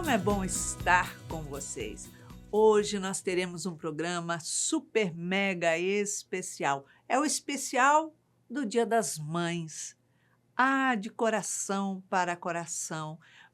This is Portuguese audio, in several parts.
Como é bom estar com vocês. Hoje nós teremos um programa super mega especial. É o especial do Dia das Mães. De coração,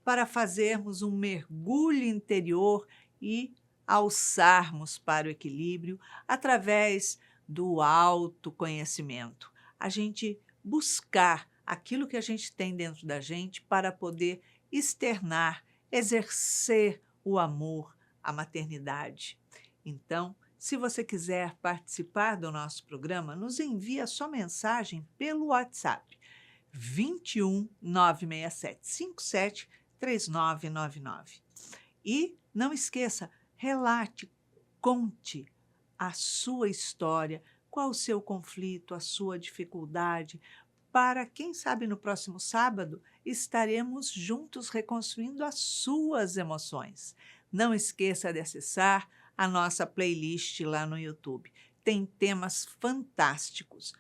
para fazermos um mergulho interior e alçarmos para o equilíbrio através do autoconhecimento. A gente buscar aquilo que a gente tem dentro da gente para poder externar, exercer o amor, a maternidade. Então, se você quiser participar do nosso programa, nos envie a sua mensagem pelo WhatsApp 21 967 57 3999. E não esqueça, relate, conte a sua história, qual o seu conflito, a sua dificuldade, para, quem sabe, no próximo sábado estaremos juntos reconstruindo as suas emoções. Não esqueça de acessar a nossa playlist lá no YouTube. Tem temas fantásticos.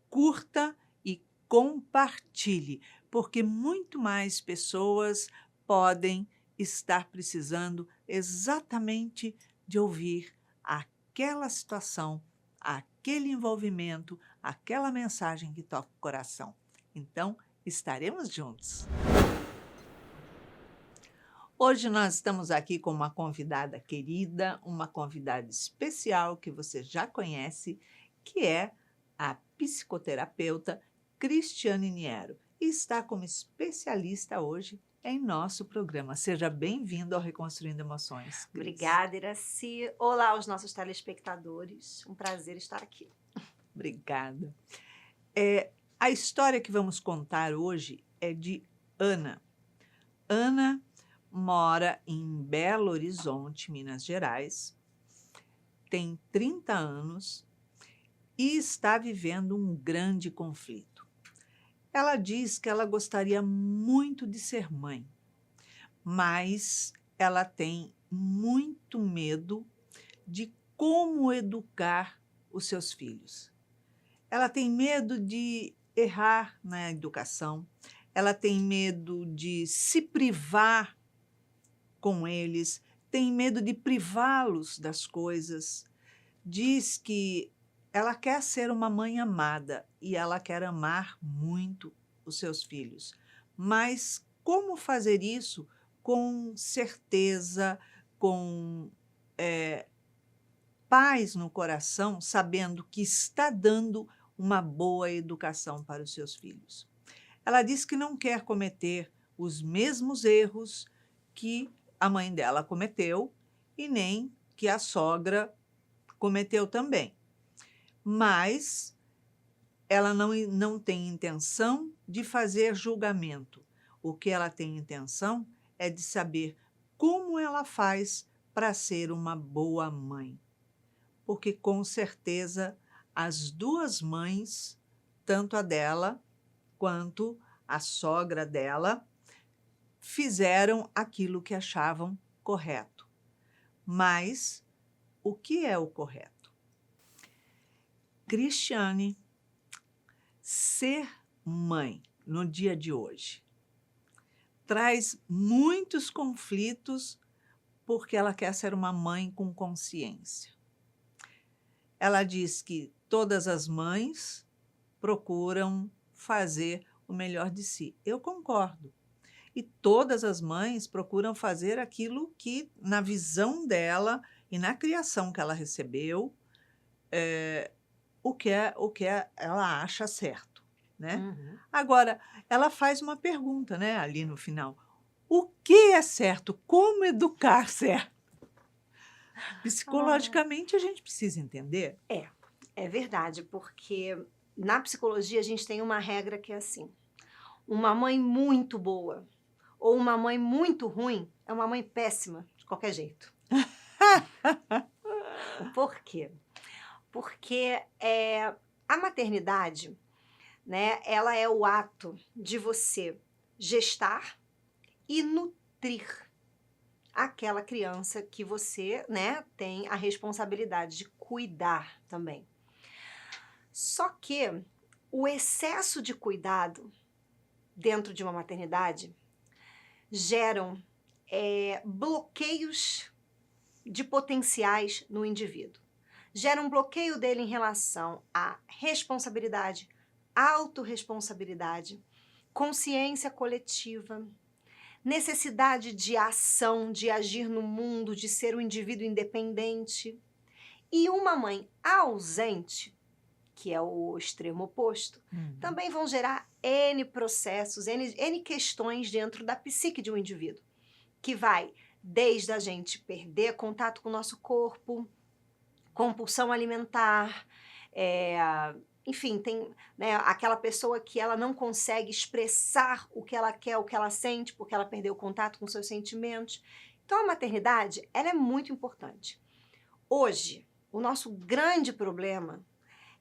Curta e compartilhe, porque muito mais pessoas podem estar precisando exatamente de ouvir aquela situação, aquele envolvimento, aquela mensagem que toca o coração. Então, estaremos juntos. Hoje nós estamos aqui com uma convidada querida, uma convidada especial que você já conhece, que é a psicoterapeuta Cristiane Niero, e está como especialista hoje em nosso programa. Seja bem-vindo ao Reconstruindo Emoções, Cris. Obrigada, Iraci. Olá aos nossos telespectadores. Um prazer estar aqui. Obrigada. A história que vamos contar hoje é de Ana. Ana mora em Belo Horizonte, Minas Gerais, tem 30 anos e está vivendo um grande conflito. Ela diz que ela gostaria muito de ser mãe, mas ela tem muito medo de como educar os seus filhos. Ela tem medo de errar na educação, ela tem medo de se privar com eles, tem medo de privá-los das coisas. Diz que ela quer ser uma mãe amada e ela quer amar muito os seus filhos. Mas como fazer isso com certeza, com paz no coração, sabendo que está dando uma boa educação para os seus filhos? Ela diz que não quer cometer os mesmos erros que a mãe dela cometeu e nem que a sogra cometeu também. Mas ela não tem intenção de fazer julgamento. O que ela tem intenção é de saber como ela faz para ser uma boa mãe. Porque, com certeza, as duas mães, tanto a dela quanto a sogra dela, fizeram aquilo que achavam correto. Mas o que é o correto? Cristiane, ser mãe no dia de hoje traz muitos conflitos porque ela quer ser uma mãe com consciência. Ela diz que todas as mães procuram fazer o melhor de si. Eu concordo. E todas as mães procuram fazer aquilo que, na visão dela e na criação que ela recebeu, o que ela acha certo, né? Uhum. Agora, ela faz uma pergunta, né, ali no final. O que é certo? Como educar certo? Psicologicamente, a gente precisa entender. É verdade, porque na psicologia a gente tem uma regra que é assim: uma mãe muito boa ou uma mãe muito ruim é uma mãe péssima de qualquer jeito. Por quê? Porque a maternidade, né, ela é o ato de você gestar e nutrir aquela criança que você, né, tem a responsabilidade de cuidar também. Só que o excesso de cuidado dentro de uma maternidade geram bloqueios de potenciais no indivíduo. Gera um bloqueio dele em relação à responsabilidade, autorresponsabilidade, consciência coletiva, necessidade de ação, de agir no mundo, de ser um indivíduo independente. E uma mãe ausente, que é o extremo oposto, também vão gerar N processos, N questões dentro da psique de um indivíduo, que vai desde a gente perder contato com o nosso corpo, compulsão alimentar, enfim, tem, né, aquela pessoa que ela não consegue expressar o que ela quer, o que ela sente, porque ela perdeu o contato com seus sentimentos. Então, a maternidade, ela é muito importante. Hoje, o nosso grande problema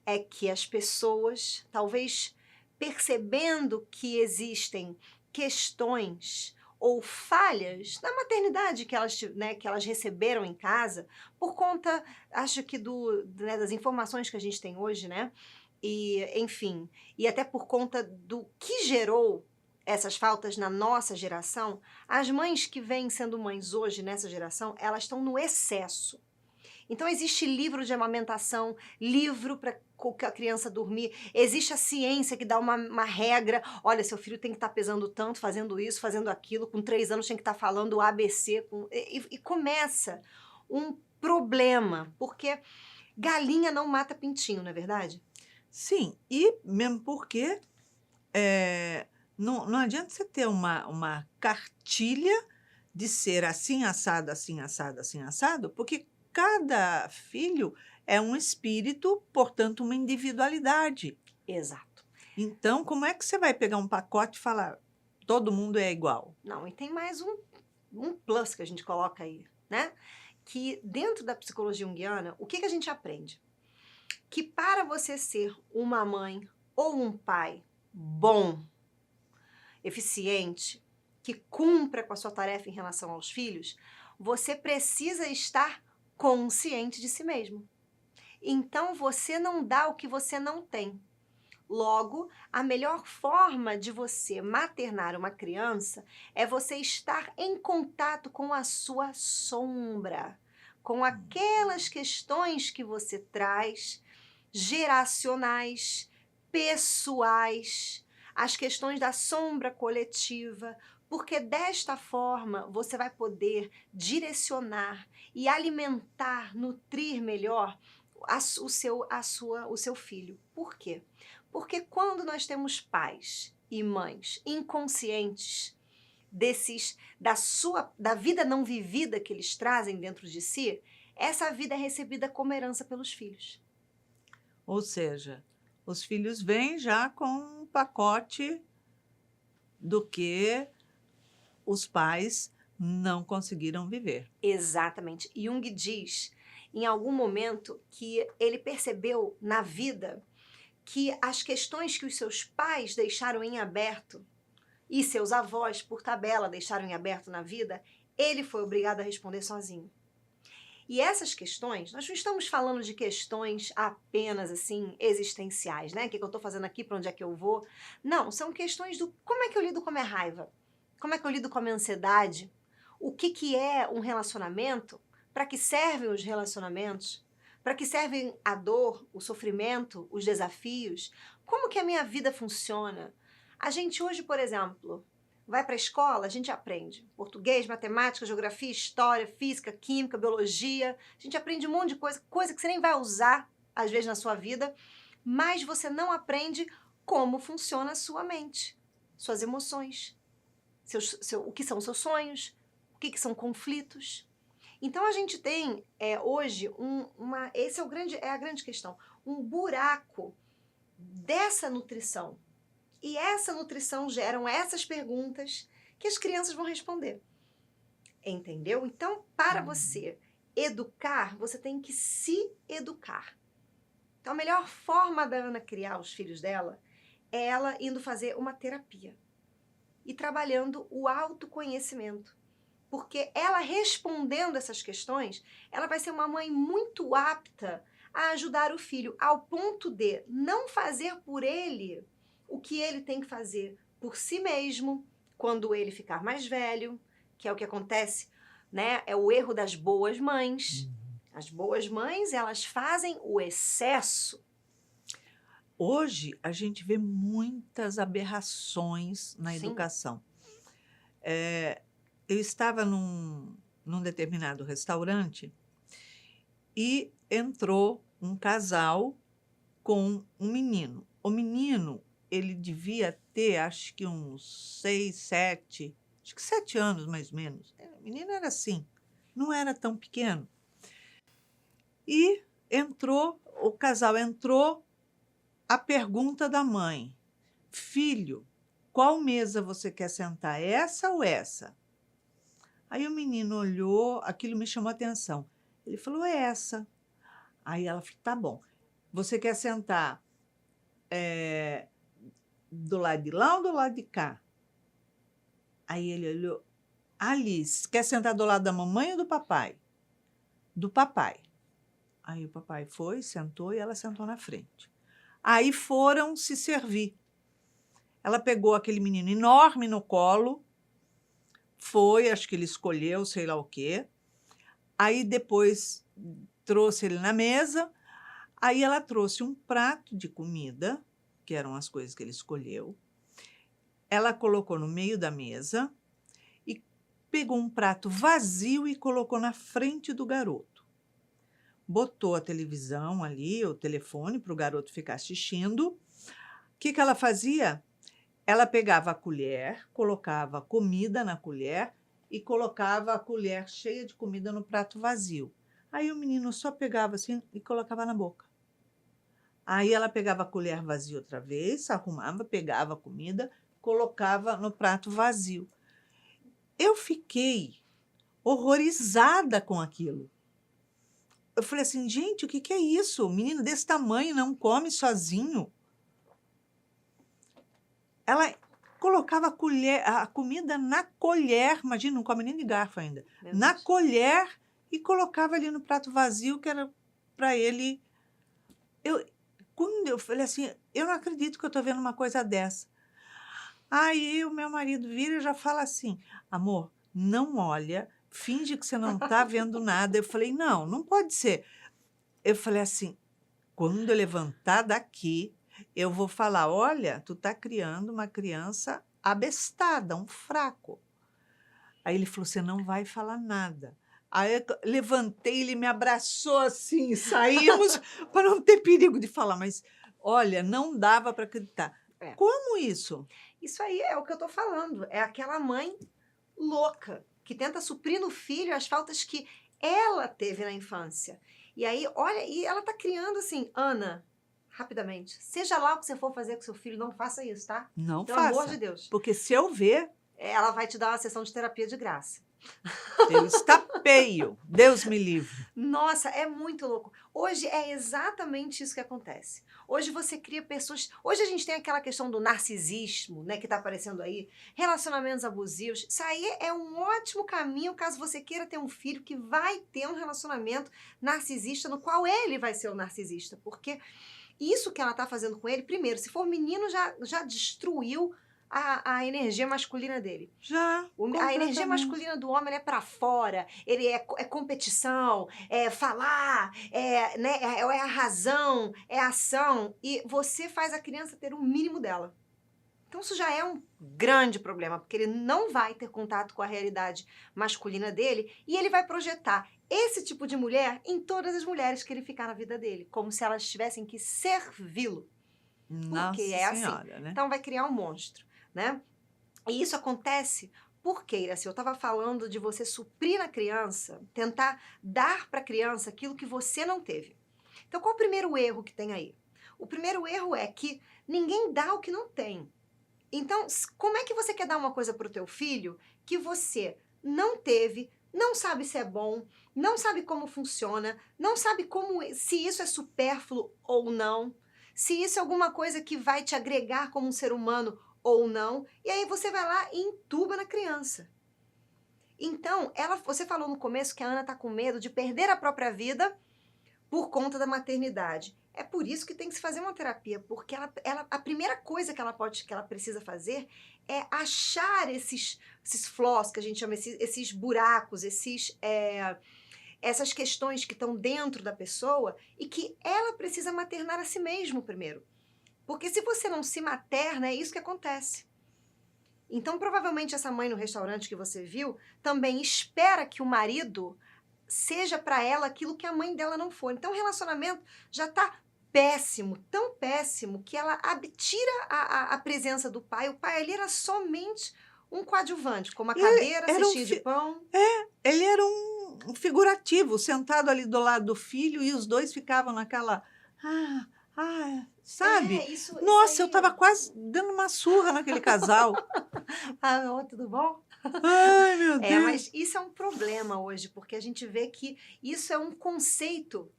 é que as pessoas, talvez percebendo que existem questões ou falhas na maternidade que elas receberam em casa, por conta, acho que das informações que a gente tem hoje, né? E, enfim, e até por conta do que gerou essas faltas na nossa geração, as mães que vêm sendo mães hoje nessa geração, elas estão no excesso. Então, existe livro de amamentação, livro para a criança dormir, existe a ciência que dá uma regra, olha, seu filho tem que estar pesando tanto, fazendo isso, fazendo aquilo, com 3 anos tem que estar falando ABC, e começa um problema, porque galinha não mata pintinho, não é verdade? Sim, e mesmo porque não adianta você ter uma cartilha de ser assim, assado, assim, assado, assim, assado, porque cada filho é um espírito, portanto, uma individualidade. Exato. Então, como é que você vai pegar um pacote e falar todo mundo é igual? Não, e tem mais um plus que a gente coloca aí, né? Que dentro da psicologia junguiana, o que a gente aprende? Que para você ser uma mãe ou um pai bom, eficiente, que cumpra com a sua tarefa em relação aos filhos, você precisa estar consciente de si mesmo. Então, você não dá o que você não tem. Logo, a melhor forma de você maternar uma criança é você estar em contato com a sua sombra, com aquelas questões que você traz, geracionais, pessoais, as questões da sombra coletiva, porque desta forma você vai poder direcionar e alimentar, nutrir melhor o seu filho. Por quê? Porque quando nós temos pais e mães inconscientes da vida não vivida que eles trazem dentro de si, essa vida é recebida como herança pelos filhos. Ou seja, os filhos vêm já com um pacote do que os pais não conseguiram viver. Exatamente. Jung diz, em algum momento, que ele percebeu na vida que as questões que os seus pais deixaram em aberto e seus avós, por tabela, deixaram em aberto na vida, ele foi obrigado a responder sozinho. E essas questões, nós não estamos falando de questões apenas assim existenciais, né? O que eu estou fazendo aqui, para onde é que eu vou? Não, são questões do como é que eu lido com a minha raiva, como é que eu lido com a minha ansiedade, o que é um relacionamento, para que servem os relacionamentos, para que servem a dor, o sofrimento, os desafios, como que a minha vida funciona. A gente hoje, por exemplo, vai para a escola, a gente aprende português, matemática, geografia, história, física, química, biologia. A gente aprende um monte de coisa que você nem vai usar, às vezes, na sua vida, mas você não aprende como funciona a sua mente, suas emoções, o que são seus sonhos, o que são conflitos. Então, a gente tem hoje, esse é a grande questão, um buraco dessa nutrição. E essa nutrição geram essas perguntas que as crianças vão responder. Entendeu? Então, para você educar, você tem que se educar. Então, a melhor forma da Ana criar os filhos dela é ela indo fazer uma terapia e trabalhando o autoconhecimento. Porque ela respondendo essas questões, ela vai ser uma mãe muito apta a ajudar o filho, ao ponto de não fazer por ele o que ele tem que fazer por si mesmo, quando ele ficar mais velho, que é o que acontece, né? É o erro das boas mães. As boas mães, elas fazem o excesso. Hoje, a gente vê muitas aberrações na Sim. educação. Eu estava num determinado restaurante e entrou um casal com um menino. O menino, ele devia ter, acho que uns 6, 7, acho que 7 anos mais ou menos. O menino era assim, não era tão pequeno. E o casal entrou, a pergunta da mãe: filho, qual mesa você quer sentar, essa ou essa? Aí o menino olhou, aquilo me chamou a atenção. Ele falou, é essa. Aí ela falou, tá bom. Você quer sentar do lado de lá ou do lado de cá? Aí ele olhou, Alice, quer sentar do lado da mamãe ou do papai? Do papai. Aí o papai foi, sentou e ela sentou na frente. Aí foram se servir. Ela pegou aquele menino enorme no colo, foi, acho que ele escolheu, sei lá o quê. Aí depois trouxe ele na mesa. Aí ela trouxe um prato de comida, que eram as coisas que ele escolheu. Ela colocou no meio da mesa e pegou um prato vazio e colocou na frente do garoto. Botou a televisão ali, o telefone, para o garoto ficar assistindo. O que ela fazia? Ela pegava a colher, colocava comida na colher e colocava a colher cheia de comida no prato vazio. Aí o menino só pegava assim e colocava na boca. Aí ela pegava a colher vazia outra vez, arrumava, pegava a comida, colocava no prato vazio. Eu fiquei horrorizada com aquilo. Eu falei assim, gente, o que é isso? Um menino desse tamanho não come sozinho. Ela colocava a comida na colher, imagina, não come nem de garfo ainda, na colher e colocava ali no prato vazio, que era para ele. Quando eu falei assim, eu não acredito que eu estou vendo uma coisa dessa. Aí o meu marido vira e já fala assim, amor, não olha, finge que você não está vendo nada. Eu falei, não pode ser. Eu falei assim, quando eu levantar daqui, eu vou falar, olha, tu está criando uma criança abestada, um fraco. Aí ele falou, você não vai falar nada. Aí eu levantei, ele me abraçou assim, saímos para não ter perigo de falar, mas olha, não dava para acreditar. É. Como isso? Isso aí é o que eu tô falando. É aquela mãe louca que tenta suprir no filho as faltas que ela teve na infância. E aí, olha, e ela tá criando assim, Ana, rapidamente, seja lá o que você for fazer com seu filho, não faça isso, tá? Não Pelo faça. amor de Deus. Porque se eu ver, Ela vai te dar uma sessão de terapia de graça. eu estapeio. Deus me livre. Nossa, é muito louco. Hoje é exatamente isso que acontece. Hoje você cria pessoas. Hoje a gente tem aquela questão do narcisismo, né, que tá aparecendo aí, relacionamentos abusivos. Isso aí é um ótimo caminho caso você queira ter um filho que vai ter um relacionamento narcisista, no qual ele vai ser o narcisista. Porque isso que ela tá fazendo com ele, primeiro, se for menino, já destruiu a energia masculina dele. Já. A energia masculina do homem é para fora, ele é competição, é falar, né, é a razão, é a ação, e você faz a criança ter o mínimo dela. Então isso já é um grande problema, porque ele não vai ter contato com a realidade masculina dele e ele vai projetar esse tipo de mulher em todas as mulheres que ele ficar na vida dele, como se elas tivessem que servi-lo. Nossa é Senhora, assim. né? Então vai criar um monstro, né? E isso acontece porque, Iraci, eu estava falando de você suprir na criança, tentar dar para a criança aquilo que você não teve. Então, qual o primeiro erro que tem aí? O primeiro erro é que ninguém dá o que não tem. Então, como é que você quer dar uma coisa para o teu filho que você não teve, não sabe se é bom, não sabe como funciona, não sabe se isso é supérfluo ou não, se isso é alguma coisa que vai te agregar como um ser humano ou não, e aí você vai lá e entuba na criança. Então, você falou no começo que a Ana está com medo de perder a própria vida por conta da maternidade. É por isso que tem que se fazer uma terapia, porque a primeira coisa que ela precisa fazer é achar esses flaws, que a gente chama, esses buracos, essas questões que estão dentro da pessoa e que ela precisa maternar a si mesma primeiro. Porque se você não se materna, é isso que acontece. Então, provavelmente, essa mãe no restaurante que você viu também espera que o marido seja para ela aquilo que a mãe dela não foi. Então, o relacionamento já está péssimo, tão péssimo, que ela tira a presença do pai. O pai ali era somente um coadjuvante, com uma cadeira, cestinha de pão. Ele era um figurativo, sentado ali do lado do filho, e os dois ficavam naquela... sabe? Nossa, eu estava quase dando uma surra naquele casal. Tudo bom? Ai, meu Deus. Mas isso é um problema hoje, porque a gente vê que isso é um conceito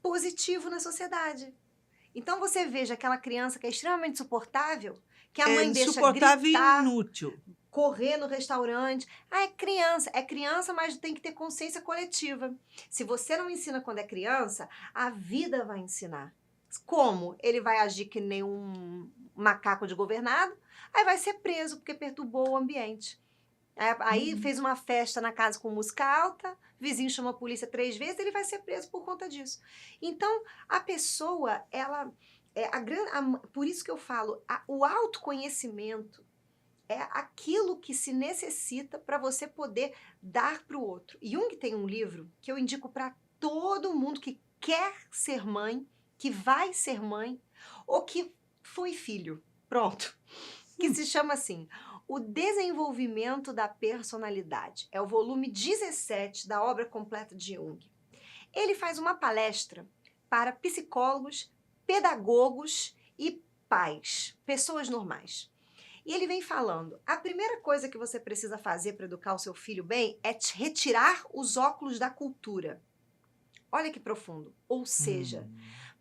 positivo na sociedade. Então você veja aquela criança que é extremamente insuportável, que a mãe deixa insuportável gritar, e inútil. Correr no restaurante. É criança, mas tem que ter consciência coletiva. Se você não ensina quando é criança, a vida vai ensinar. Como? Ele vai agir que nem um macaco de governado, aí vai ser preso porque perturbou o ambiente. Aí fez uma festa na casa com música alta, vizinho chama a polícia 3 vezes, ele vai ser preso por conta disso. Então, a pessoa, por isso que eu falo, o autoconhecimento é aquilo que se necessita para você poder dar para o outro. Jung tem um livro que eu indico para todo mundo que quer ser mãe, que vai ser mãe, ou que foi filho, pronto, que se chama assim, O Desenvolvimento da Personalidade. É o volume 17 da obra completa de Jung. Ele faz uma palestra para psicólogos, pedagogos e pais, pessoas normais. E ele vem falando, a primeira coisa que você precisa fazer para educar o seu filho bem é retirar os óculos da cultura. Olha que profundo. Ou seja,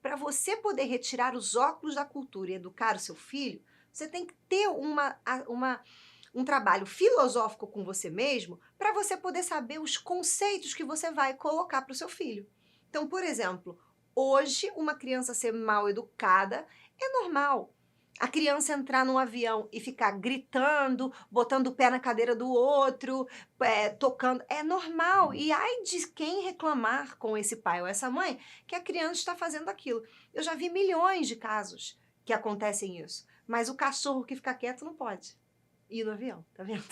para você poder retirar os óculos da cultura e educar o seu filho, você tem que ter um trabalho filosófico com você mesmo para você poder saber os conceitos que você vai colocar para o seu filho. Então, por exemplo, hoje uma criança ser mal educada é normal. A criança entrar num avião e ficar gritando, botando o pé na cadeira do outro, tocando, é normal. E ai de quem reclamar com esse pai ou essa mãe que a criança está fazendo aquilo. Eu já vi milhões de casos que acontecem isso. Mas o cachorro que fica quieto não pode ir no avião, tá vendo?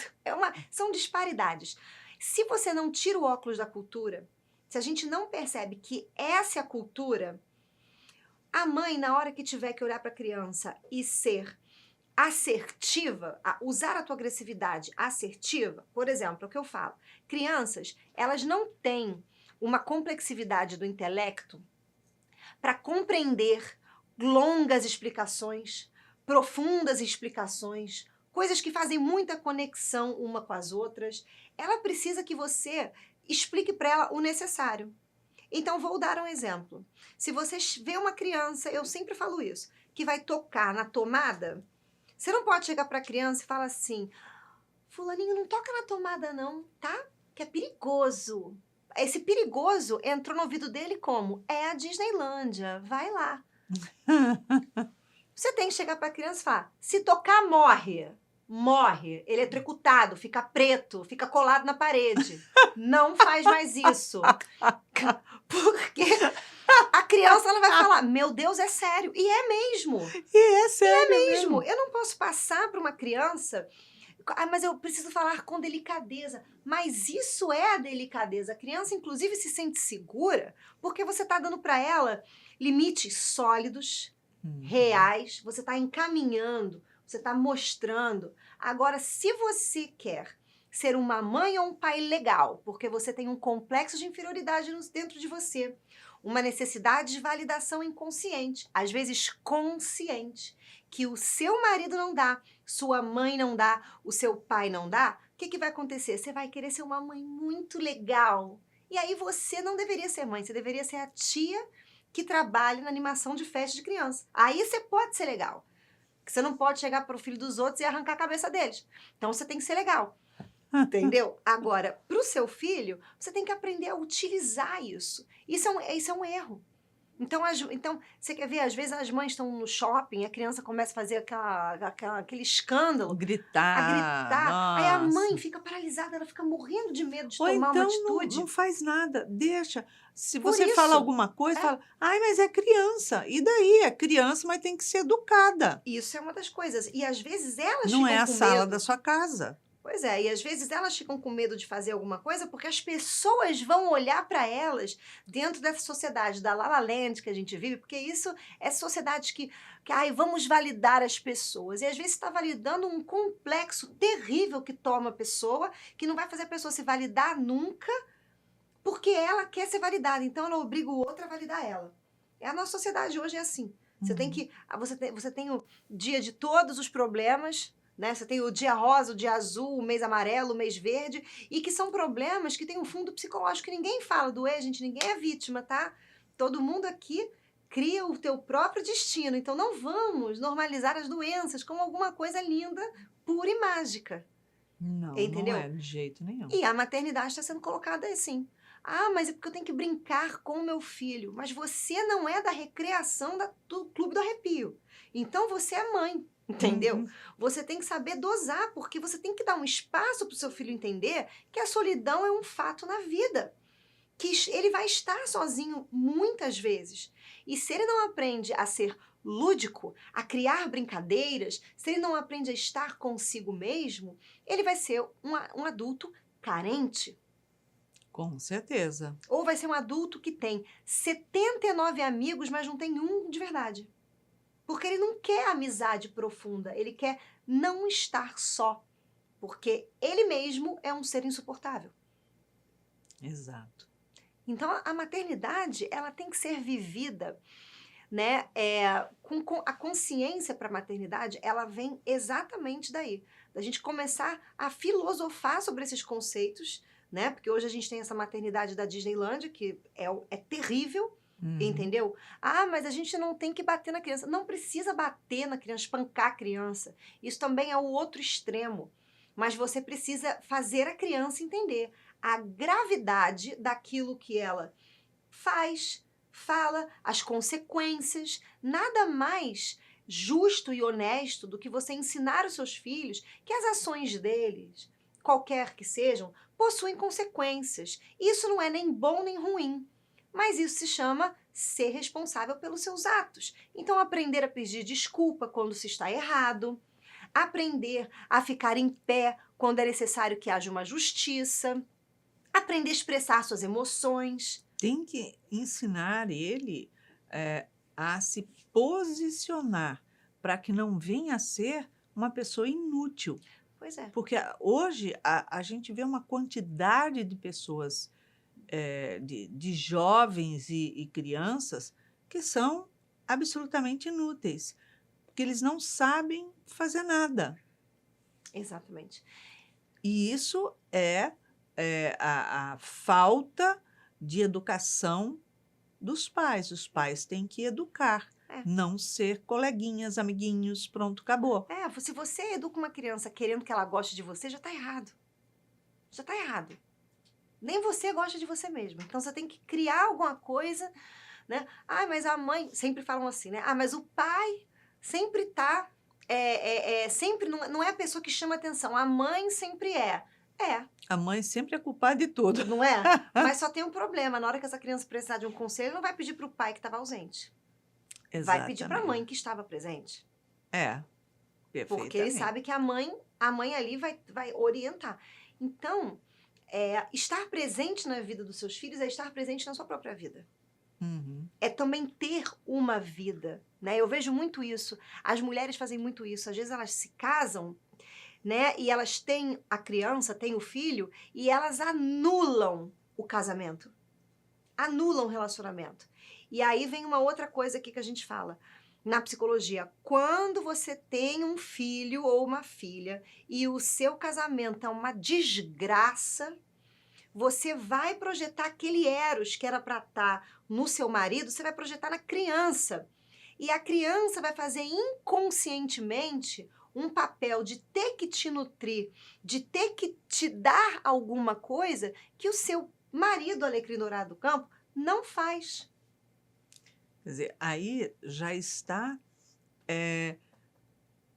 São disparidades. Se você não tira o óculos da cultura, se a gente não percebe que essa é a cultura... A mãe, na hora que tiver que olhar para a criança e ser assertiva, usar a tua agressividade assertiva, por exemplo, é o que eu falo, crianças, elas não têm uma complexividade do intelecto para compreender longas explicações, profundas explicações, coisas que fazem muita conexão uma com as outras. Ela precisa que você explique para ela o necessário. Então, vou dar um exemplo. Se você vê uma criança, eu sempre falo isso, que vai tocar na tomada, você não pode chegar para a criança e falar assim, fulaninho, não toca na tomada não, tá? Que é perigoso. Esse perigoso entrou no ouvido dele como? É a Disneylândia, vai lá. Você tem que chegar para a criança e falar, se tocar, morre. Morre, eletrocutado, fica preto, fica colado na parede. Não faz mais isso. Porque a criança ela vai falar, meu Deus, é sério. E é mesmo. E é sério mesmo. Eu não posso passar para uma criança, mas eu preciso falar com delicadeza. Mas isso é a delicadeza. A criança, inclusive, se sente segura porque você está dando para ela limites sólidos, reais, você está encaminhando, você está mostrando. Agora, se você quer ser uma mãe ou um pai legal, porque você tem um complexo de inferioridade dentro de você, uma necessidade de validação inconsciente, às vezes consciente, que o seu marido não dá, sua mãe não dá, o seu pai não dá, o que vai acontecer? Você vai querer ser uma mãe muito legal. E aí você não deveria ser mãe, você deveria ser a tia que trabalha na animação de festa de criança. Aí você pode ser legal. Você não pode chegar para o filho dos outros e arrancar a cabeça deles. Então você tem que ser legal. Entendeu? Agora, para o seu filho, você tem que aprender a utilizar isso. Isso é um erro. Então, você quer ver, às vezes as mães estão no shopping, a criança começa a fazer aquele escândalo, a Gritar, gritar, aí a mãe nossa. fica paralisada, ela fica morrendo de medo de Ou tomar uma então não atitude. faz nada, deixa. Se Por você fala isso, alguma coisa, é. fala: "Ai, mas é criança". E daí? É criança, mas tem que ser educada. Isso é uma das coisas. E às vezes elas Não é ficam a com sala da medo. sua casa. Pois é, e às vezes elas ficam com medo de fazer alguma coisa porque as pessoas vão olhar para elas dentro dessa sociedade da La La Land que a gente vive, porque isso é sociedade que ai, vamos validar as pessoas. E às vezes está validando um complexo terrível que toma a pessoa, que não vai fazer a pessoa se validar nunca, porque ela quer ser validada. Então ela obriga o outro a validar ela. A nossa sociedade hoje é assim. Você tem Uhum. que. Você tem o dia de todos os problemas, né? Você tem o dia rosa, o dia azul, o mês amarelo, o mês verde, e que são problemas que têm um fundo psicológico que ninguém fala do gente, ninguém é vítima, tá? Todo mundo aqui cria o teu próprio destino. Então não vamos normalizar as doenças como alguma coisa linda, pura e mágica. Não, não é Entendeu? de jeito nenhum. E a maternidade está sendo colocada assim. Ah, mas é porque eu tenho que brincar com o meu filho. Mas você não é da recreação do Clube do Arrepio. Então você é mãe, entendeu? Uhum. Você tem que saber dosar, porque você tem que dar um espaço para o seu filho entender que a solidão é um fato na vida. Que ele vai estar sozinho muitas vezes. E se ele não aprende a ser lúdico, a criar brincadeiras, se ele não aprende a estar consigo mesmo, ele vai ser um adulto carente. Com certeza. Ou vai ser um adulto que tem 79 amigos, mas não tem um de verdade. Porque ele não quer amizade profunda, ele quer não estar só. Porque ele mesmo é um ser insuportável. Exato. Então, a maternidade, ela tem que ser vivida, né? Com a consciência para a maternidade, ela vem exatamente daí. Da gente começar a filosofar sobre esses conceitos, né? Porque hoje a gente tem essa maternidade da Disneylândia, que é terrível, Uhum. entendeu? Ah, mas a gente não tem que bater na criança. Não precisa bater na criança, espancar a criança. Isso também é o outro extremo. Mas você precisa fazer a criança entender a gravidade daquilo que ela faz, fala, as consequências. Nada mais justo e honesto do que você ensinar os seus filhos que as ações deles, qualquer que sejam, possuem consequências. Isso não é nem bom nem ruim, mas isso se chama ser responsável pelos seus atos. Então, aprender a pedir desculpa quando se está errado, aprender a ficar em pé quando é necessário que haja uma justiça, aprender a expressar suas emoções. Tem que ensinar ele a se posicionar para que não venha a ser uma pessoa inútil. Pois é. Porque hoje a gente vê uma quantidade de pessoas, de jovens e crianças, que são absolutamente inúteis, porque eles não sabem fazer nada. Exatamente. E isso é a falta de educação dos pais. Os pais têm que educar, não ser coleguinhas, amiguinhos, pronto, acabou. Se você educa uma criança querendo que ela goste de você, já está errado. Já está errado. Nem você gosta de você mesmo. Então você tem que criar alguma coisa, né? Ah, mas a mãe, sempre falam assim, né? Ah, mas o pai sempre tá, sempre não é a pessoa que chama atenção. A mãe sempre é. A mãe sempre é culpada de tudo. Não é? Mas só tem um problema. Na hora que essa criança precisar de um conselho, não vai pedir para o pai que estava ausente. Exatamente. Vai pedir para a mãe que estava presente. Perfeitamente. Porque ele sabe que a mãe ali vai orientar. Então, estar presente na vida dos seus filhos é estar presente na sua própria vida. Uhum. É também ter uma vida, né? Eu vejo muito isso. As mulheres fazem muito isso. Às vezes elas se casam, né? E elas têm a criança, têm o filho, e elas anulam o casamento. Anulam o relacionamento. E aí vem uma outra coisa aqui que a gente fala. Na psicologia, quando você tem um filho ou uma filha e o seu casamento é uma desgraça, você vai projetar aquele eros que era para estar no seu marido, você vai projetar na criança. E a criança vai fazer inconscientemente um papel de ter que te nutrir, de ter que te dar alguma coisa que o seu marido, alecrim dourado do campo, não faz. Quer dizer, aí já está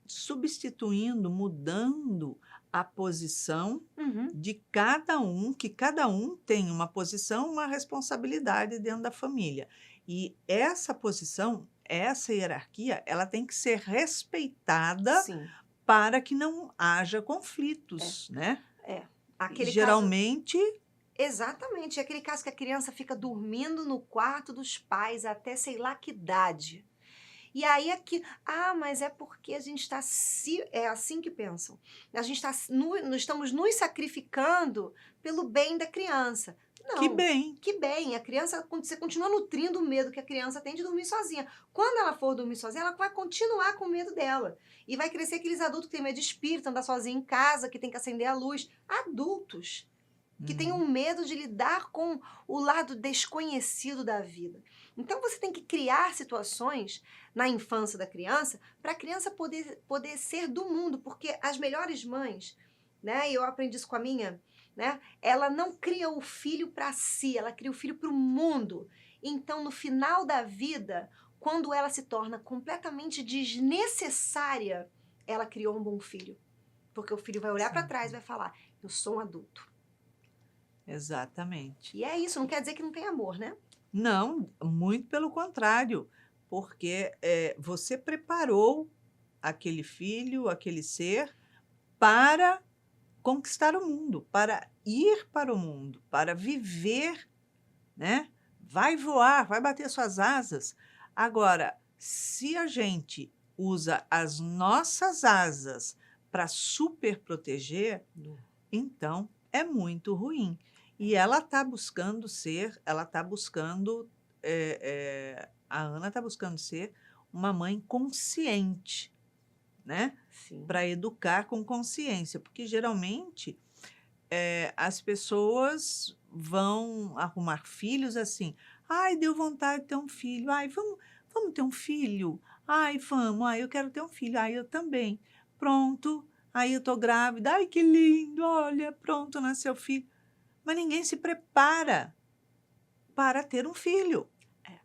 substituindo, mudando a posição Uhum. de cada um, que cada um tem uma posição, uma responsabilidade dentro da família. E essa posição, essa hierarquia, ela tem que ser respeitada Sim, para que não haja é, conflitos, né? é. E Aquele caso, geralmente, exatamente, aquele caso que a criança fica dormindo no quarto dos pais até sei lá que idade. E aí aqui, mas é porque a gente está é assim que pensam. A gente está nós estamos nos sacrificando pelo bem da criança. que Não. bem. Que bem, a criança, você continua nutrindo o medo que a criança tem de dormir sozinha. Quando ela for dormir sozinha, ela vai continuar com o medo dela. E vai crescer aqueles adultos que têm medo de espírito, andar sozinho em casa, que tem que acender a luz. Adultos que têm um medo de lidar com o lado desconhecido da vida. Então você tem que criar situações na infância da criança para a criança poder ser do mundo, porque as melhores mães, né, e eu aprendi isso com a minha, né, ela não cria o filho para si, ela cria o filho para o mundo. Então no final da vida, quando ela se torna completamente desnecessária, ela criou um bom filho. Porque o filho vai olhar para Sim, trás e vai falar: eu sou um adulto. exatamente. E é isso, não quer dizer que não tem amor, né? Não, muito pelo contrário, porque você preparou aquele filho, aquele ser, para conquistar o mundo, para ir para o mundo, para viver, né? Vai voar, vai bater suas asas. Agora, se a gente usa as nossas asas para super proteger, então é muito ruim. E ela está buscando ser, ela está buscando, a Ana está buscando ser uma mãe consciente, né? Sim. Para educar com consciência, porque geralmente as pessoas vão arrumar filhos assim. Ai, deu vontade de ter um filho. Ai, vamos ter um filho. Ai, vamos. Ai, eu quero ter um filho. Ai, eu também. Pronto. Aí eu tô grávida. Ai, que lindo. Olha, pronto, nasceu filho. Mas ninguém se prepara para ter um filho. É.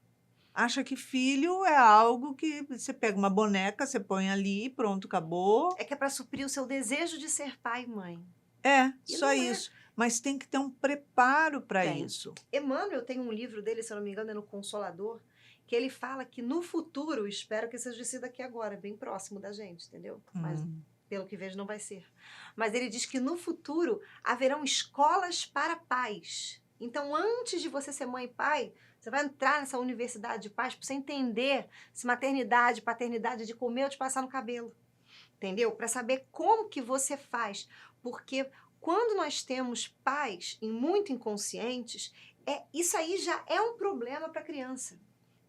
Acha que filho é algo que você pega uma boneca, você põe ali, pronto, acabou. É que é para suprir o seu desejo de ser pai e mãe. É, E só não é. isso. Mas tem que ter um preparo para Tem. isso. Emmanuel tem um livro dele, se eu não me engano, é no Consolador, que ele fala que no futuro, espero que seja esse daqui agora, bem próximo da gente, entendeu? Mas pelo que vejo não vai ser. Mas ele diz que no futuro haverão escolas para pais. Então, antes de você ser mãe e pai, você vai entrar nessa universidade de pais para você entender se maternidade, paternidade é de comer ou de passar no cabelo. Entendeu? Para saber como que você faz. Porque quando nós temos pais muito inconscientes, isso aí já é um problema para a criança.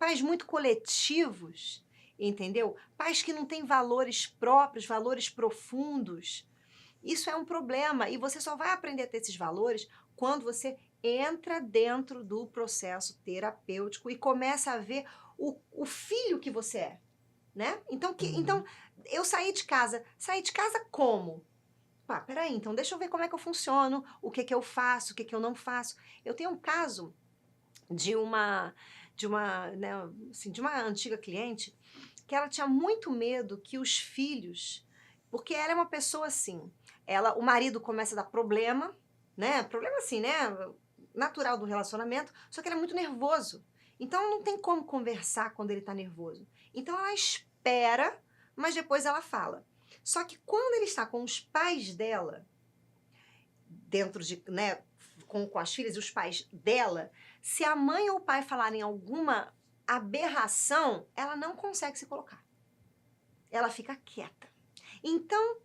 Pais muito coletivos, entendeu? Pais que não têm valores próprios, valores profundos. Isso é um problema. E você só vai aprender a ter esses valores quando você entra dentro do processo terapêutico e começa a ver o filho que você é. Né? Então, eu saí de casa. Saí de casa como? Peraí, então deixa eu ver como é que eu funciono, o que que eu faço, o que que eu não faço. Eu tenho um caso né, assim, de uma antiga cliente que ela tinha muito medo que os filhos, porque ela é uma pessoa assim, o marido começa a dar problema, né? Problema assim, né? Natural do relacionamento, só que ele é muito nervoso. Então não tem como conversar quando ele tá nervoso. Então ela espera, mas depois ela fala. Só que quando ele está com os pais dela, dentro de, né, com as filhas e os pais dela, se a mãe ou o pai falarem alguma aberração, ela não consegue se colocar. Ela fica quieta. Então,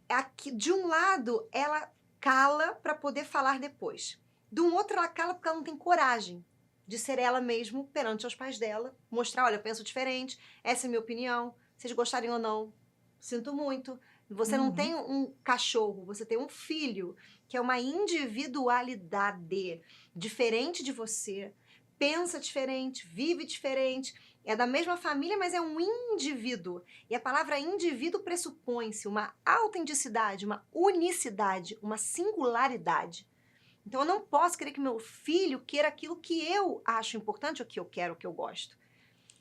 aqui, de um lado, ela cala para poder falar depois. Do outro, ela cala porque ela não tem coragem de ser ela mesma perante os pais dela, mostrar, olha, eu penso diferente, essa é a minha opinião, vocês gostarem ou não, sinto muito. Você não tem um cachorro, você tem um filho, que é uma individualidade diferente de você, pensa diferente, vive diferente, é da mesma família, mas é um indivíduo. E a palavra indivíduo pressupõe-se uma autenticidade, uma unicidade, uma singularidade. Então, eu não posso querer que meu filho queira aquilo que eu acho importante, ou que eu quero, ou que eu gosto.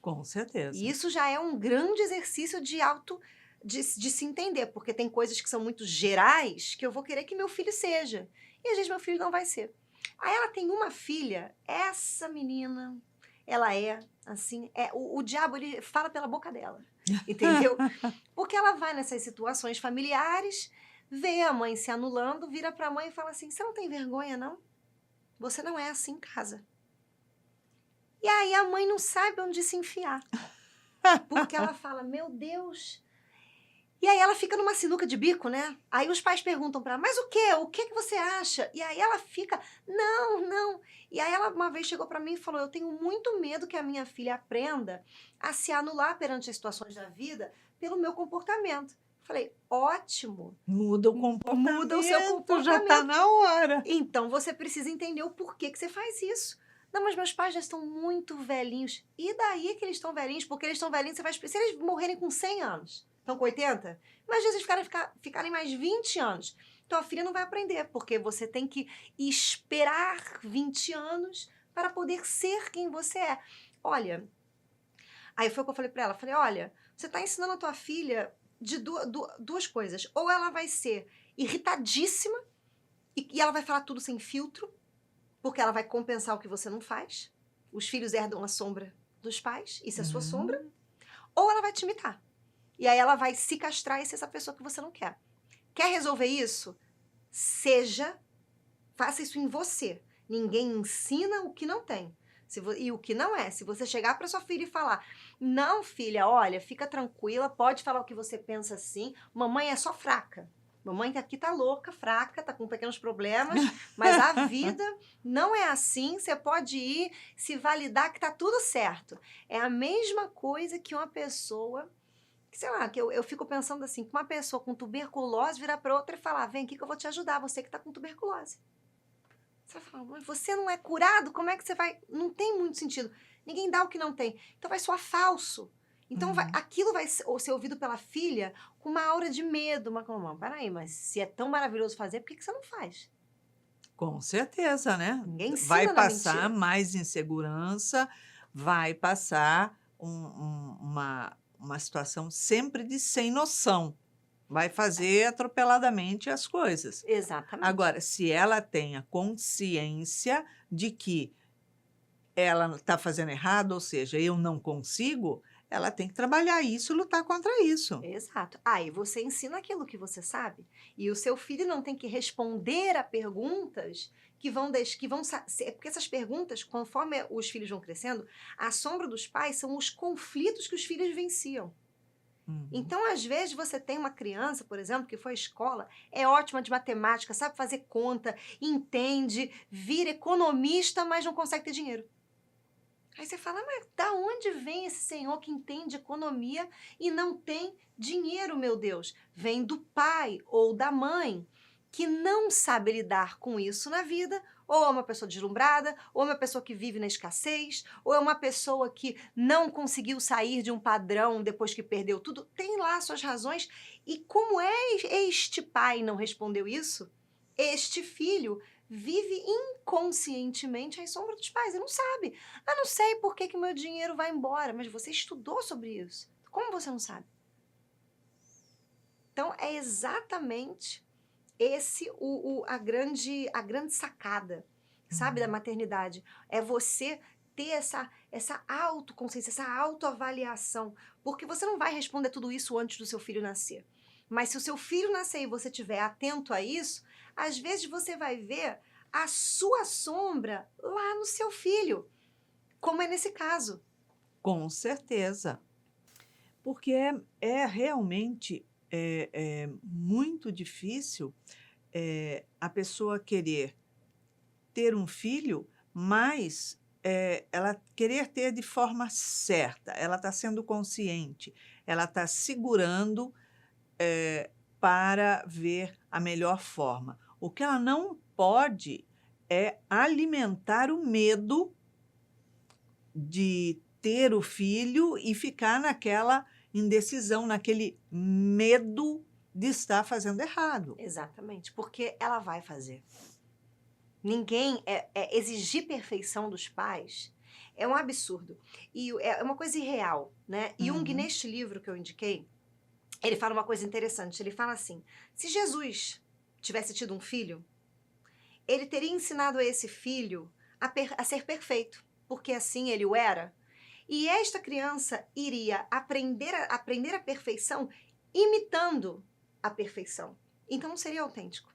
Com certeza. E isso já é um grande exercício de se entender, porque tem coisas que são muito gerais que eu vou querer que meu filho seja. E às vezes meu filho não vai ser. Aí ela tem uma filha, essa menina, ela é assim, o diabo ele fala pela boca dela, entendeu? Porque ela vai nessas situações familiares, vê a mãe se anulando, vira pra mãe e fala assim: você não tem vergonha, não? Você não é assim em casa. E aí a mãe não sabe onde se enfiar. Porque ela fala, meu Deus. E aí ela fica numa sinuca de bico, né? Aí os pais perguntam pra ela, mas o quê? O que que você acha? E aí ela fica, não, não. E aí ela uma vez chegou pra mim e falou, eu tenho muito medo que a minha filha aprenda a se anular perante as situações da vida pelo meu comportamento. Falei, ótimo. Muda o comportamento. Muda o seu Já comportamento. está na hora. Então você precisa entender o porquê que você faz isso. Não, mas meus pais já estão muito velhinhos. E daí que eles estão velhinhos? Porque eles estão velhinhos, você vai... Se eles morrerem com 100 anos, estão com 80, imagina se eles ficarem mais 20 anos. Então a filha não vai aprender, porque você tem que esperar 20 anos para poder ser quem você é. Olha, aí foi o que eu falei para ela. Falei, olha, você está ensinando a tua filha de duas coisas. Ou ela vai ser irritadíssima e ela vai falar tudo sem filtro, porque ela vai compensar o que você não faz. Os filhos herdam a sombra dos pais, isso é sua sombra. Ou ela vai te imitar. E aí ela vai se castrar e ser essa pessoa que você não quer. Quer resolver isso? Faça isso em você. Ninguém ensina o que não tem. E o que não é. Se você chegar para sua filha e falar, não, filha, olha, fica tranquila, pode falar o que você pensa assim, mamãe é só fraca. Mamãe aqui tá louca, fraca, tá com pequenos problemas, mas a vida não é assim, você pode ir, se validar que tá tudo certo. É a mesma coisa que uma pessoa, sei lá, que eu fico pensando assim, que uma pessoa com tuberculose virar para outra e falar, vem aqui que eu vou te ajudar, você que tá com tuberculose. Você vai falar, mas você não é curado? Como é que você vai... Não tem muito sentido. Ninguém dá o que não tem. Então vai soar falso. Então aquilo vai ser ouvido pela filha com uma aura de medo. Mas como, peraí, mas se é tão maravilhoso fazer, por que você não faz? Com certeza, né? Ninguém ensina Vai na passar mentira. mais insegurança, vai passar uma situação sempre de sem noção. Vai fazer atropeladamente as coisas. Exatamente. Agora, se ela tem a consciência de que ela está fazendo errado, ou seja, eu não consigo, ela tem que trabalhar isso e lutar contra isso. Exato. Aí você ensina aquilo que você sabe. E o seu filho não tem que responder a perguntas porque essas perguntas, conforme os filhos vão crescendo, a sombra dos pais são os conflitos que os filhos vivenciam. Então, às vezes, você tem uma criança, por exemplo, que foi à escola, é ótima de matemática, sabe fazer conta, entende, vira economista, mas não consegue ter dinheiro. Aí você fala, mas da onde vem esse senhor que entende economia e não tem dinheiro, meu Deus? Vem do pai ou da mãe que não sabe lidar com isso na vida, ou é uma pessoa deslumbrada, ou é uma pessoa que vive na escassez, ou é uma pessoa que não conseguiu sair de um padrão depois que perdeu tudo. Tem lá suas razões. E como este pai não respondeu isso, este filho vive inconscientemente à sombra dos pais. Ele não sabe. Eu não sei por que meu dinheiro vai embora, mas você estudou sobre isso. Como você não sabe? Então, é exatamente esse a grande sacada, sabe, da maternidade. É você ter essa autoconsciência, essa autoavaliação. Porque você não vai responder tudo isso antes do seu filho nascer. Mas se o seu filho nascer e você estiver atento a isso, às vezes você vai ver a sua sombra lá no seu filho, como é nesse caso. Com certeza. Porque é realmente muito difícil a pessoa querer ter um filho, mas ela querer ter de forma certa. Ela está sendo consciente, ela está segurando para ver a melhor forma. O que ela não pode é alimentar o medo de ter o filho e ficar naquela indecisão, naquele medo de estar fazendo errado. Exatamente, porque ela vai fazer. Ninguém exigir perfeição dos pais é um absurdo. E é uma coisa irreal, né? Jung, Uhum. neste livro que eu indiquei, ele fala uma coisa interessante. Ele fala assim: se Jesus tivesse tido um filho, ele teria ensinado a esse filho a ser perfeito, porque assim ele o era. E esta criança iria aprender a perfeição imitando a perfeição. Então não seria autêntico.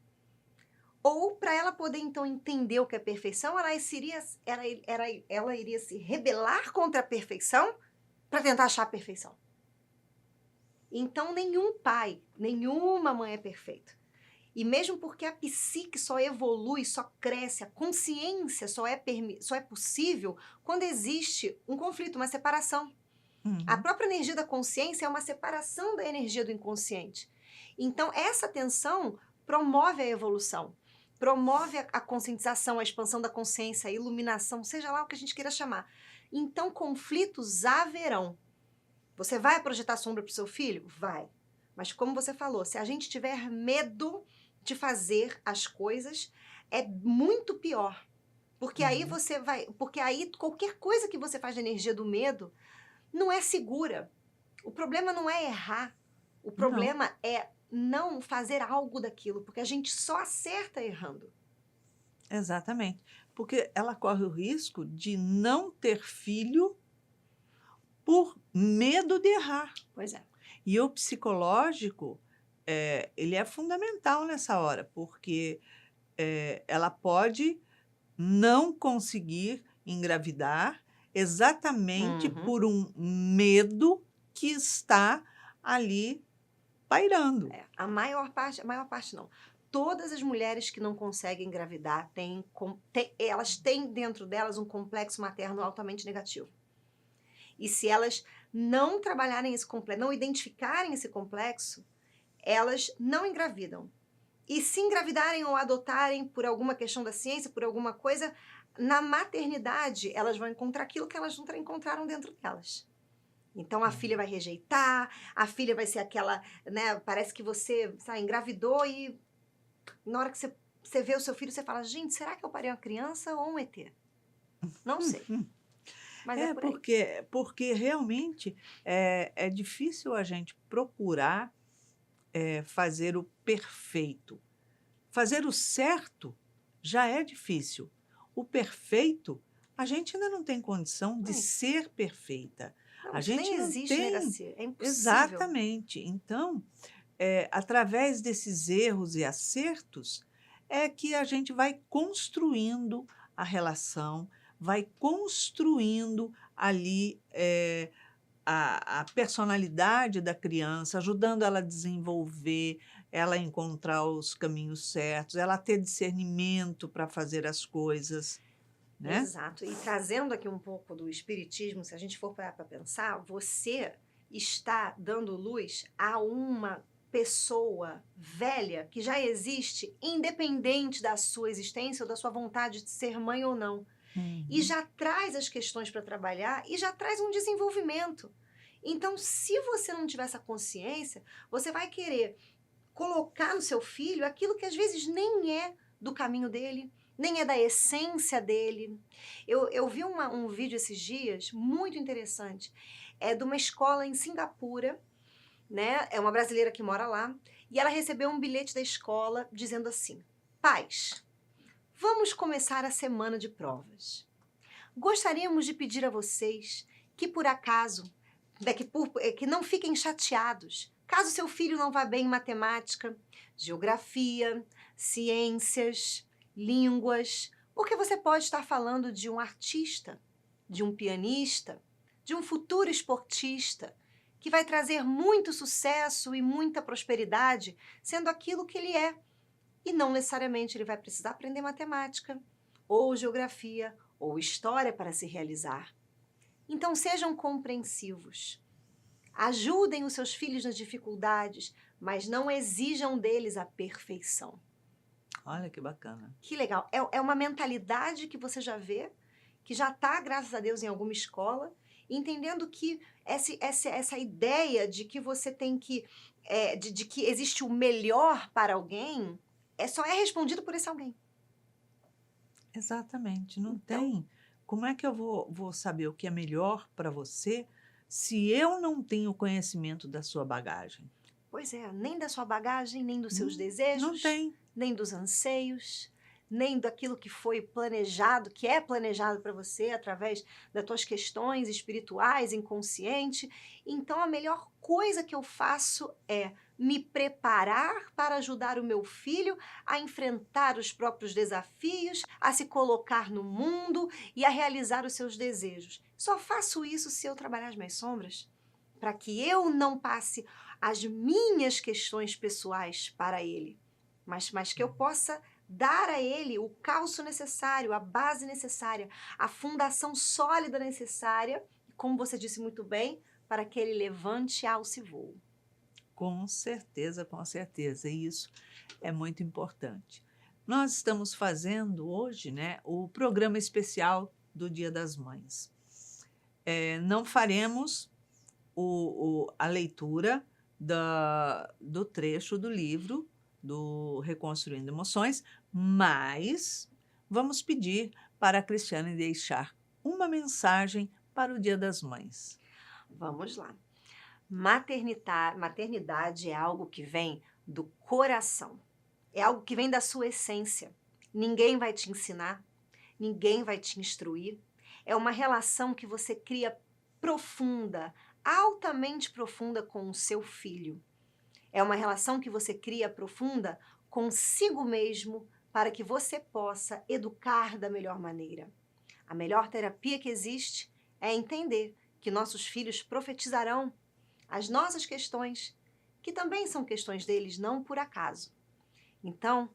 Ou para ela poder então entender o que é perfeição, ela iria se rebelar contra a perfeição para tentar achar a perfeição. Então nenhum pai, nenhuma mãe é perfeito. E mesmo porque a psique só evolui, só cresce, a consciência só é possível quando existe um conflito, uma separação. A Uhum. própria energia da consciência é uma separação da energia do inconsciente. Então, essa tensão promove a evolução, promove a conscientização, a expansão da consciência, a iluminação, seja lá o que a gente queira chamar. Então, conflitos haverão. Você vai projetar sombra para o seu filho? Vai. Mas como você falou, se a gente tiver medo de fazer as coisas, é muito pior. Porque aí Uhum. porque aí qualquer coisa que você faz de energia do medo não é segura. O problema não é errar. O Não, problema é não fazer algo daquilo, porque a gente só acerta errando. exatamente. Porque ela corre o risco de não ter filho por medo de errar. Pois é. E o psicológico, ele é fundamental nessa hora, porque ela pode não conseguir engravidar exatamente Uhum. por um medo que está ali pairando. A maior parte não. Todas as mulheres que não conseguem engravidar elas têm dentro delas um complexo materno altamente negativo. E se elas não trabalharem esse complexo, não identificarem esse complexo, elas não engravidam. E se engravidarem ou adotarem por alguma questão da ciência, por alguma coisa, na maternidade elas vão encontrar aquilo que elas nunca encontraram dentro delas. Então a filha vai rejeitar, a filha vai ser aquela, né? Parece que você, sabe, engravidou e na hora que você vê o seu filho, você fala: gente, será que eu parei uma criança ou um ET? Não sei, mas é É, por aí. porque realmente é difícil a gente procurar fazer o perfeito. Fazer o certo já é difícil. O perfeito, a gente ainda não tem condição de Não, ser perfeita. não, A isso nem gente não existe, né, tem Graci? É impossível. exatamente. Então, através desses erros e acertos, é que a gente vai construindo a relação, vai construindo ali a personalidade da criança, ajudando ela a desenvolver, ela a encontrar os caminhos certos, ela a ter discernimento para fazer as coisas, né? Exato. E trazendo aqui um pouco do espiritismo, se a gente for parar para pensar, você está dando luz a uma pessoa velha que já existe, independente da sua existência ou da sua vontade de ser mãe ou não. E Uhum. já traz as questões para trabalhar e já traz um desenvolvimento. Então, se você não tiver essa consciência, você vai querer colocar no seu filho aquilo que às vezes nem é do caminho dele, nem é da essência dele. Eu vi um vídeo esses dias muito interessante. É de uma escola em Singapura, né? É uma brasileira que mora lá. E ela recebeu um bilhete da escola dizendo assim: pais, vamos começar a semana de provas. Gostaríamos de pedir a vocês que, por acaso, que não fiquem chateados, caso seu filho não vá bem em matemática, geografia, ciências, línguas, porque você pode estar falando de um artista, de um pianista, de um futuro esportista, que vai trazer muito sucesso e muita prosperidade, sendo aquilo que ele é. E não necessariamente ele vai precisar aprender matemática, ou geografia, ou história para se realizar. Então sejam compreensivos. Ajudem os seus filhos nas dificuldades, mas não exijam deles a perfeição. Olha que bacana. Que legal. É uma mentalidade que você já vê, que já está, graças a Deus, em alguma escola, entendendo que essa ideia de que você tem que. De que existe o melhor para alguém, só é respondido por esse alguém. Exatamente, não Então, tem. Como é que eu vou saber o que é melhor para você se eu não tenho conhecimento da sua bagagem? pois é, nem da sua bagagem, nem dos seus Não desejos, tem. nem dos anseios, nem daquilo que foi planejado, que é planejado para você através das tuas questões espirituais, inconsciente. Então, a melhor coisa que eu faço é me preparar para ajudar o meu filho a enfrentar os próprios desafios, a se colocar no mundo e a realizar os seus desejos. Só faço isso se eu trabalhar as minhas sombras, para que eu não passe as minhas questões pessoais para ele, mas que eu possa dar a ele o calço necessário, a base necessária, a fundação sólida necessária, como você disse muito bem, para que ele levante, alce e voe. Com certeza, com certeza. E isso é muito importante. Nós estamos fazendo hoje, né, o programa especial do Dia das Mães. Não faremos a leitura do trecho do livro do Reconstruindo Emoções, mas vamos pedir para a Cristiane deixar uma mensagem para o Dia das Mães. Vamos lá. Maternidade é algo que vem do coração, é algo que vem da sua essência. Ninguém vai te ensinar, ninguém vai te instruir. É uma relação que você cria profunda, altamente profunda com o seu filho. É uma relação que você cria profunda consigo mesmo para que você possa educar da melhor maneira. A melhor terapia que existe é entender que nossos filhos profetizarão as nossas questões, que também são questões deles, não por acaso. Então,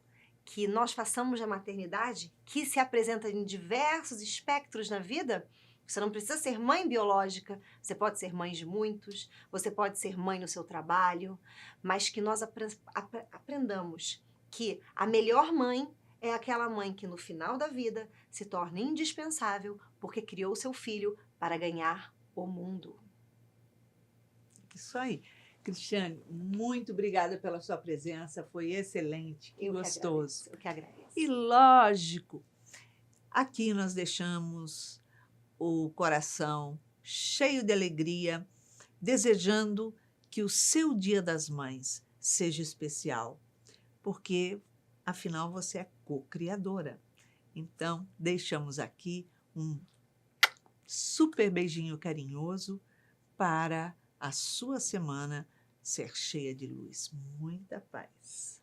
que nós façamos a maternidade, que se apresenta em diversos espectros na vida. Você não precisa ser mãe biológica, você pode ser mãe de muitos, você pode ser mãe no seu trabalho, mas que nós aprendamos que a melhor mãe é aquela mãe que no final da vida se torna indispensável porque criou seu filho para ganhar o mundo. Isso aí. Cristiane, muito obrigada pela sua presença, foi excelente, que gostoso. Eu que agradeço. E lógico, aqui nós deixamos o coração cheio de alegria, desejando que o seu Dia das Mães seja especial, porque afinal você é co-criadora. Então, deixamos aqui um super beijinho carinhoso para a sua semana ser cheia de luz. Muita paz.